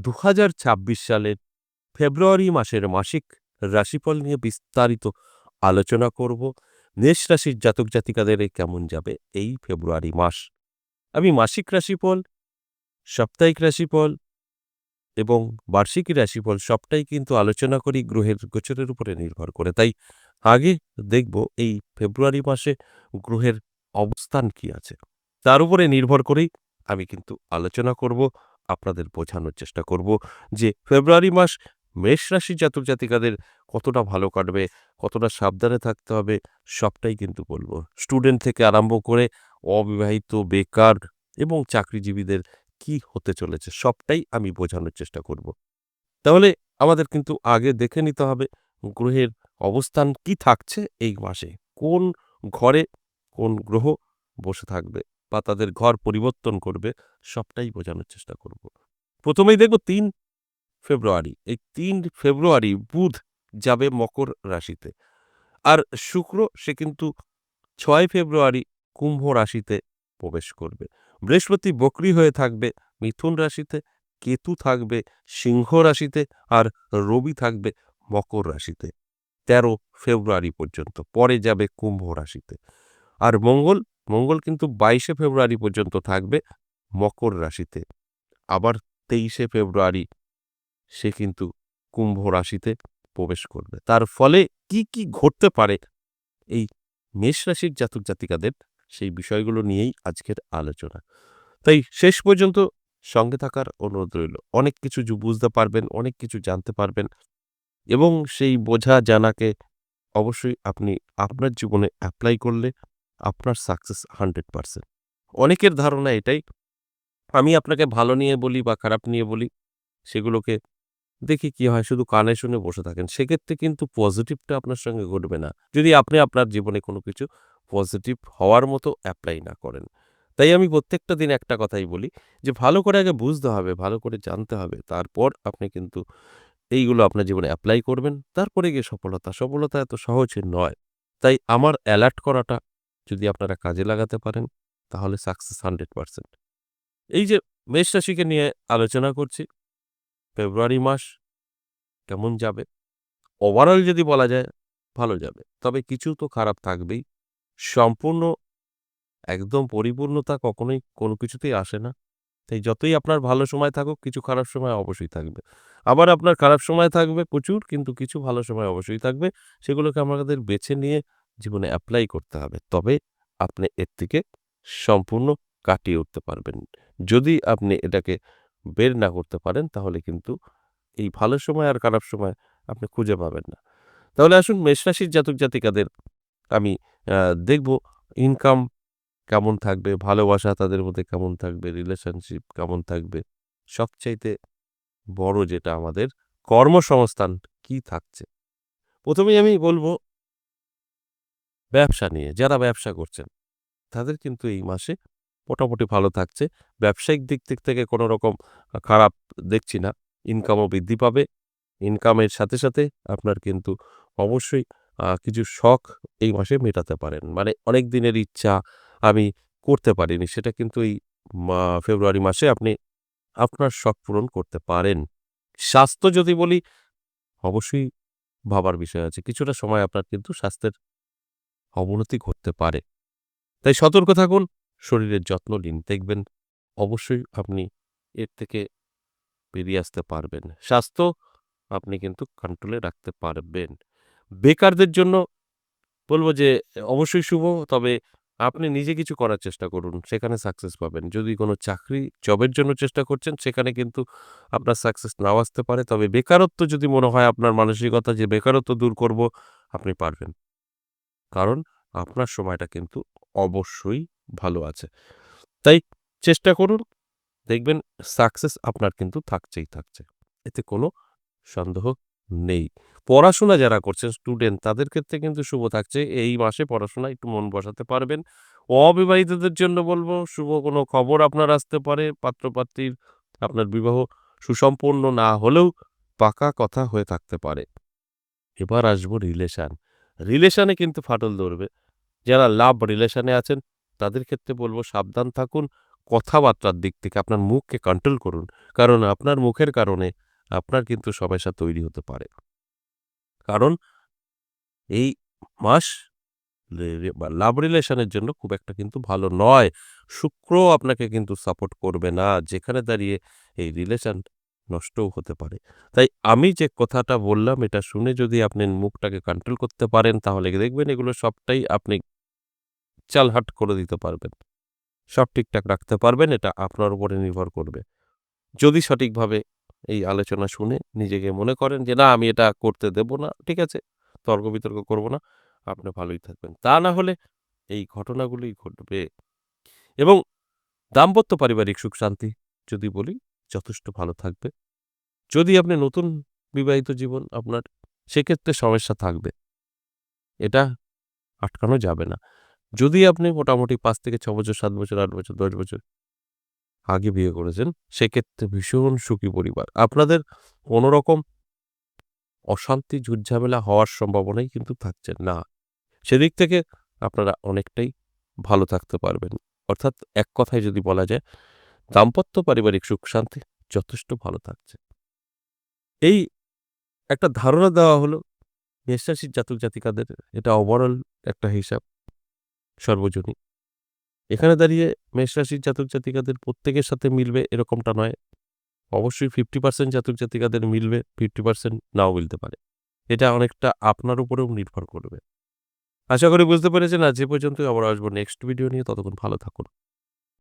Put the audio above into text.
2026 সালের ফেব্রুয়ারি মাসের মাসিক রাশিফল নিয়ে বিস্তারিত আলোচনা করব। মেষ রাশির জাতক জাতিকাদের কেমন যাবে এই ফেব্রুয়ারি মাস। আমি মাসিক রাশিফল, সাপ্তাহিক রাশিফল এবং বার্ষিকী রাশিফল সবটাই কিন্তু আলোচনা করি গ্রহের গোচরের উপরে নির্ভর করে। তাই আগে দেখব এই ফেব্রুয়ারি মাসে গ্রহের অবস্থান কি আছে, তার উপরে নির্ভর করেই আমি কিন্তু আলোচনা করব, আপনাদের বোঝানোর চেষ্টা করব যে ফেব্রুয়ারি মাস মেষ রাশির জাতক জাতিকাদের কতটা ভালো কাটবে, কতটা সাবধানে থাকতে হবে, সবটাই কিন্তু বলবো। স্টুডেন্ট থেকে আরম্ভ করে অবিবাহিত, বেকার এবং চাকরিজীবীদের কি হতে চলেছে সবটাই আমি বোঝানোর চেষ্টা করব। তাহলে আমাদের কিন্তু আগে দেখে নিতে হবে গ্রহের অবস্থান কি থাকছে এই মাসে, কোন ঘরে কোন গ্রহ বসে থাকবে বা তাদের ঘর পরিবর্তন করবে, সবটাই বোঝানোর চেষ্টা করব। প্রথমেই দেখব 3 ফেব্রুয়ারি। এই 3 ফেব্রুয়ারি বুধ যাবে মকর রাশিতে, আর শুক্র সে কিন্তু 6 ফেব্রুয়ারি কুম্ভ রাশিতে প্রবেশ করবে। বৃহস্পতি বক্রী হয়ে থাকবে মিথুন রাশিতে, কেতু থাকবে সিংহ রাশিতে, আর রবি থাকবে মকর রাশিতে 13 ফেব্রুয়ারি পর্যন্ত। পরে যাবে কুম্ভ রাশিতে। আর মঙ্গল কিন্তু 22 ফেব্রুয়ারি পর্যন্ত থাকবে মকর রাশিতে। আবার 23 ফেব্রুয়ারি সে কিন্তু কুম্ভ রাশিতে প্রবেশ করবে। তার ফলে কি কি ঘটতে পারে এই মেষ রাশির জাতক জাতিকাদের, সেই বিষয়গুলো নিয়েই আজকের আলোচনা। তাই শেষ পর্যন্ত সঙ্গে থাকার অনুরোধ রইল। অনেক কিছু বুঝতে পারবেন, অনেক কিছু জানতে পারবেন এবং সেই বোঝা জানাকে অবশ্যই আপনি আপনার জীবনে অ্যাপ্লাই করলে আপনার সাকসেস 100%। অনেকের ধারণা এটাই, আমি আপনাকে ভালো নিয়ে বলি বা খারাপ নিয়ে বলি, সেগুলোকে দেখি কি হয় শুধু কানে শুনে বসে থাকেন। সেক্ষেত্রে কিন্তু পজিটিভটা আপনার সঙ্গে ঘটবে না, যদি আপনি আপনার জীবনে কোনো কিছু পজিটিভ হওয়ার মতো অ্যাপ্লাই না করেন। তাই আমি প্রত্যেকটা দিন একটা কথাই বলি যে ভালো করে আগে বুঝতে হবে, ভালো করে জানতে হবে। তারপর আপনি কিন্তু এইগুলো আপনার জীবনে অ্যাপ্লাই করবেন। তারপরে গিয়ে সফলতা এত সহজ নয়। তাই আমার অ্যালার্ট করাটা যদি আপনারা কাজে লাগাতে পারেন তাহলে সাকসেস 100%। এই যে মেষ রাশিকে নিয়ে আলোচনা করছি, ফেব্রুয়ারি মাস কেমন যাবে? ওভারঅল যদি বলা যায় ভালো যাবে। তবে কিছু তো খারাপ থাকবেই। সম্পূর্ণ একদম পরিপূর্ণতা কখনোই কোনো কিছুতেই আসে না। তাই যতই আপনার ভালো সময় থাকুক, কিছু খারাপ সময় অবশ্যই থাকবে। আবার আপনার খারাপ সময় থাকবে প্রচুর, কিন্তু কিছু ভালো সময় অবশ্যই থাকবে। সেগুলোকে আমাদের বেছে নিয়ে জীবনে এপ্লাই করতে হবে। তবে আপনি এর থেকে সম্পূর্ণ কাটিয়ে উঠতে পারবেন। যদি আপনি এটাকে বের না করতে পারেন তাহলে কিন্তু এই ভালো সময় আর খারাপ সময় আপনি খুঁজে পাবেন না। তাহলে আসুন মেষ রাশির জাতক জাতিকাদের আমি দেখব ইনকাম কেমন থাকবে, ভালোবাসা তাদের মধ্যে কেমন থাকবে, রিলেশনশিপ কেমন থাকবে। সবচাইতে বড় যেটা আমাদের কর্মসংস্থান কি থাকছে। প্রথমেই আমি বলব ব্যবসা নিয়ে। যারা ব্যবসা করছেন তাদের কিন্তু এই মাসে মোটামুটি ভালো থাকছে। ব্যবসায়িক দিক থেকে কোনো রকম খারাপ দেখছি না। ইনকামও বৃদ্ধি পাবে। ইনকামের সাথে আপনার কিন্তু অবশ্যই কিছু শখ এই মাসে মেটাতে পারেন। মানে অনেক দিনের ইচ্ছা আমি করতে পারিনি, সেটা কিন্তু এই ফেব্রুয়ারি মাসে আপনি আপনার শখ পূরণ করতে পারেন। স্বাস্থ্য যদি বলি, অবশ্যই ভাবার বিষয় আছে। কিছুটা সময় আপনার কিন্তু স্বাস্থ্যের অবনতি ঘটতে পারে। তাই সতর্ক থাকুন, শরীরের যত্ন নিন। দেখবেন অবশ্যই আপনি এর থেকে বেরিয়ে আসতে পারবেন। স্বাস্থ্য আপনি কিন্তু কন্ট্রোলে রাখতে পারবেন। বেকারদের জন্য বলব যে অবশ্যই শুভ। তবে আপনি নিজে কিছু করার চেষ্টা করুন, সেখানে সাকসেস পাবেন। যদি কোনো চাকরি জবের জন্য চেষ্টা করছেন সেখানে কিন্তু আপনার সাকসেস নাও আসতে পারে। তবে বেকারত্ব যদি মনে হয় আপনার মানসিকতা যে বেকারত্ব দূর করব, আপনি পারবেন। কারণ আপনার সময়টা কিন্তু অবশ্যই ভালো আছে। তাই চেষ্টা করুন, দেখবেন সাকসেস আপনার কিন্তু থাকছেই থাকছে। এতে কোনো সন্দেহ নেই। পড়াশোনা যারা করছেন স্টুডেন্ট তাদের ক্ষেত্রে কিন্তু শুভ থাকছে। এই মাসে পড়াশোনায় একটু মন বসাতে পারবেন। অবিবাহিতদের জন্য বলব শুভ কোনো খবর আপনার আসতে পারে। পাত্র-পাত্রীর আপনার বিবাহ সুসম্পন্ন না হলেও পাকা কথা হয়ে থাকতে পারে। এবার আসবো রিলেশন। রিলেশনে কিন্তু ফাটল ধরবে। যারা লাভ রিলেশনে আছেন তাদের ক্ষেত্রে বলব সাবধান থাকুন। কথাবার্তার দিক থেকে আপনার মুখকে কন্ট্রোল করুন। কারণ আপনার মুখের কারণে আপনার কিন্তু সমস্যা তৈরি হতে পারে। কারণ এই মাস বা লাভ রিলেশনের জন্য খুব একটা কিন্তু ভালো নয়। শুক্র আপনাকে কিন্তু সাপোর্ট করবে না। যেখানে দাঁড়িয়ে এই রিলেশন নষ্টও হতে পারে। তাই আমি যে কথাটা বললাম এটা শুনে যদি আপনি মুখটাকে কন্ট্রোল করতে পারেন তাহলে দেখবেন এগুলো সবটাই আপনি চালহাট করে দিতে পারবেন। সব ঠিকঠাক রাখতে পারবেন, এটা আপনার উপরে নির্ভর করবে। যদি সঠিকভাবে এই আলোচনা শুনে নিজেকে মনে করেন যে, "না, আমি এটা করতে দেব না।" ঠিক আছে, তর্ক-বিতর্ক করব না। আপনি ভালোই থাকবেন। তা না হলে এই ঘটনাগুলোই ঘটবে এবং দাম্পত্য পারিবারিক সুখ-শান্তি যদি বলি, যথেষ্ট ভালো থাকবে। যদি আপনি নতুন বিবাহিত জীবন আপনার, সেক্ষেত্রে সমস্যা থাকবে। এটা আটকানো যাবে না। যদি আপনি মোটামুটি ৫ থেকে ৬ বছর, ৭ বছর, ৮ বছর, ১০ বছর আগে বিয়ে করেছেন, সেক্ষেত্রে ভীষণ সুখী পরিবার। আপনাদের কোনরকম অশান্তি, ঝুট-ঝামেলা হওয়ার সম্ভাবনাই কিন্তু থাকছে না। সেদিক থেকে আপনারা অনেকটাই ভালো থাকতে পারবেন। অর্থাৎ এক কথায় যদি বলা যায়, দাম্পত্য পারিবারিক সুখ-শান্তি যথেষ্ট ভালো থাকছে। এই একটা ধারণা দেওয়া হলো মেষ রাশির জাতক-জাতিকাদের, এটা ওভারঅল একটা হিসাব সর্বজনীন। এখানে দাঁড়িয়ে মেষ রাশির জাতক-জাতিকাদের প্রত্যেকের সাথে মিলবে এরকমটা নয়। অবশ্যই 50% জাতক-জাতিকাদের মিলবে, 50% নাও মিলতে পারে। এটা অনেকটা আপনার উপরেও নির্ভর করবে। আশা করি বুঝতে পেরেছেন। আজ এ পর্যন্তই। আবার আসবো নেক্সট ভিডিও নিয়ে। ততক্ষণ ভালো থাকুন।